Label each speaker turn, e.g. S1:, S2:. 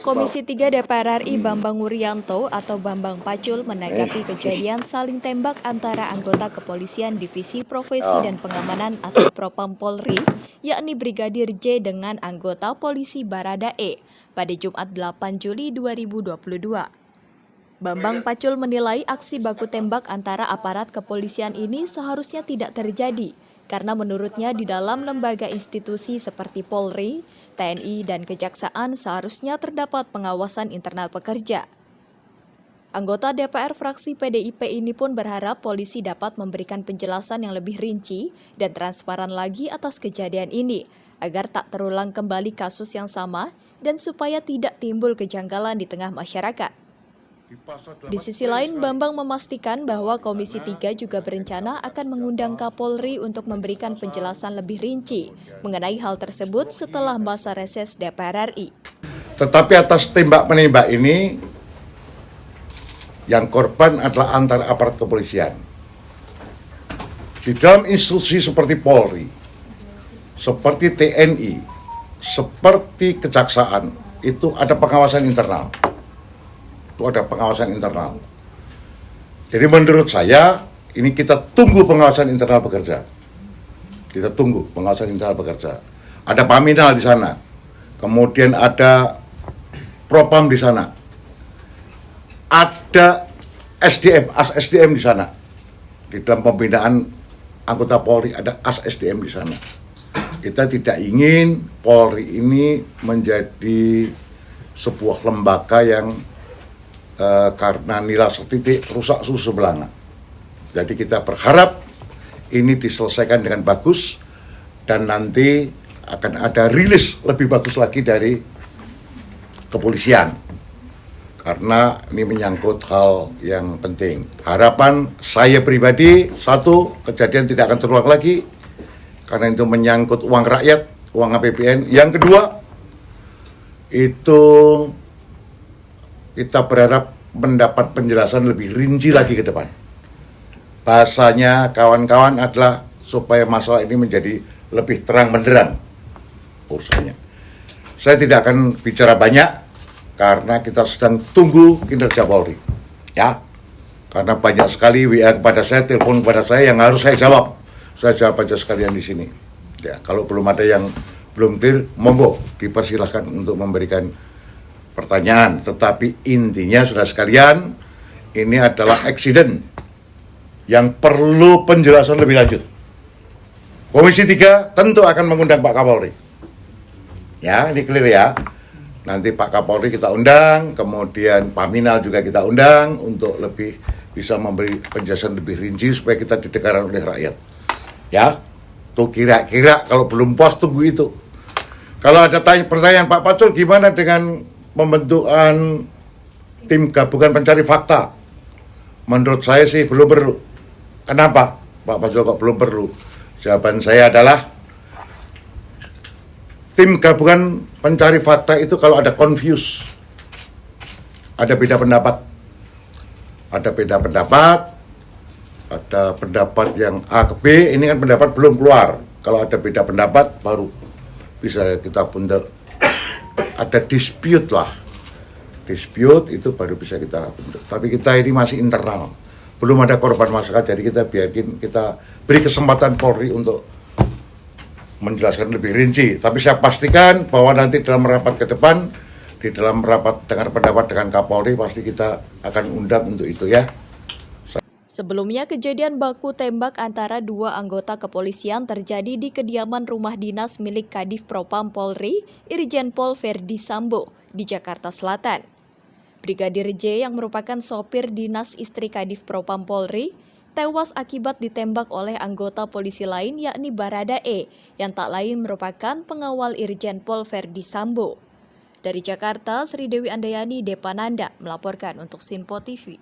S1: Komisi 3 DPR RI Bambang Wuryanto atau Bambang Pacul menanggapi kejadian saling tembak antara anggota kepolisian Divisi Profesi dan Pengamanan atau Propam Polri, yakni Brigadir J dengan anggota polisi Baradae pada Jumat 8 Juli 2022. Bambang Pacul menilai aksi baku tembak antara aparat kepolisian ini seharusnya tidak terjadi, karena menurutnya di dalam lembaga institusi seperti Polri, TNI, dan Kejaksaan seharusnya terdapat pengawasan internal pekerja. Anggota DPR fraksi PDIP ini pun berharap polisi dapat memberikan penjelasan yang lebih rinci dan transparan lagi atas kejadian ini, agar tak terulang kembali kasus yang sama dan supaya tidak timbul kejanggalan di tengah masyarakat. Di sisi lain, Bambang memastikan bahwa Komisi 3 juga berencana akan mengundang Kapolri untuk memberikan penjelasan lebih rinci mengenai hal tersebut setelah masa reses DPR RI.
S2: Tetapi atas tembak-menembak ini, yang korban adalah antara aparat kepolisian. Di dalam institusi seperti Polri, seperti TNI, seperti Kejaksaan, itu ada pengawasan internal. Jadi menurut saya, ini kita tunggu pengawasan internal bekerja. Ada Paminal di sana, kemudian ada Propam di sana, ada SDM di sana. Di dalam pembinaan anggota Polri ada SDM di sana. Kita tidak ingin Polri ini menjadi sebuah lembaga yang karena nilai setitik rusak susu belanga. Jadi kita berharap ini diselesaikan dengan bagus dan nanti akan ada rilis lebih bagus lagi dari kepolisian karena ini menyangkut hal yang penting. Harapan saya pribadi, satu, kejadian tidak akan terulang lagi karena itu menyangkut uang rakyat, uang APBN. Yang kedua, itu kita berharap mendapat penjelasan lebih rinci lagi ke depan. Bahasanya kawan-kawan adalah supaya masalah ini menjadi lebih terang benderang urusannya. Saya tidak akan bicara banyak karena kita sedang tunggu kinerja Polri. Ya, karena banyak sekali WA kepada saya, telepon kepada saya yang harus saya jawab. Saya jawab aja sekalian di sini. Ya, kalau belum ada yang belum clear, monggo dipersilahkan untuk memberikan pertanyaan, tetapi intinya sudah sekalian, ini adalah eksiden yang perlu penjelasan lebih lanjut. Komisi 3 tentu akan mengundang Pak Kapolri. Ya, ini clear ya. Nanti Pak Kapolri kita undang, kemudian Paminal juga kita undang untuk lebih bisa memberi penjelasan lebih rinci supaya kita didengar oleh rakyat. Ya, tuh kira-kira kalau belum puas tunggu itu. Kalau ada pertanyaan Pak Pacul, gimana dengan pembentukan tim gabungan pencari fakta? Menurut saya sih belum perlu. Kenapa Pak Pacul kok belum perlu? Jawaban saya adalah tim gabungan pencari fakta itu kalau ada confuse, ada beda pendapat, ada pendapat yang A ke B, ini kan pendapat belum keluar. Kalau ada beda pendapat baru bisa kita bentuk. Ada dispute itu baru bisa kita bentuk. Tapi kita ini masih internal, belum ada korban masyarakat, jadi kita beri kesempatan Polri untuk menjelaskan lebih rinci. Tapi saya pastikan bahwa nanti dalam rapat ke depan, di dalam rapat dengar pendapat dengan Kapolri, pasti kita akan undang untuk itu ya.
S1: Sebelumnya, kejadian baku tembak antara dua anggota kepolisian terjadi di kediaman rumah dinas milik Kadif Propam Polri, Irjen Pol Verdi Sambo, di Jakarta Selatan. Brigadir J yang merupakan sopir dinas istri Kadif Propam Polri, tewas akibat ditembak oleh anggota polisi lain yakni Baradae, yang tak lain merupakan pengawal Irjen Pol Verdi Sambo. Dari Jakarta, Sri Dewi Andayani Depananda melaporkan untuk Sinpo TV.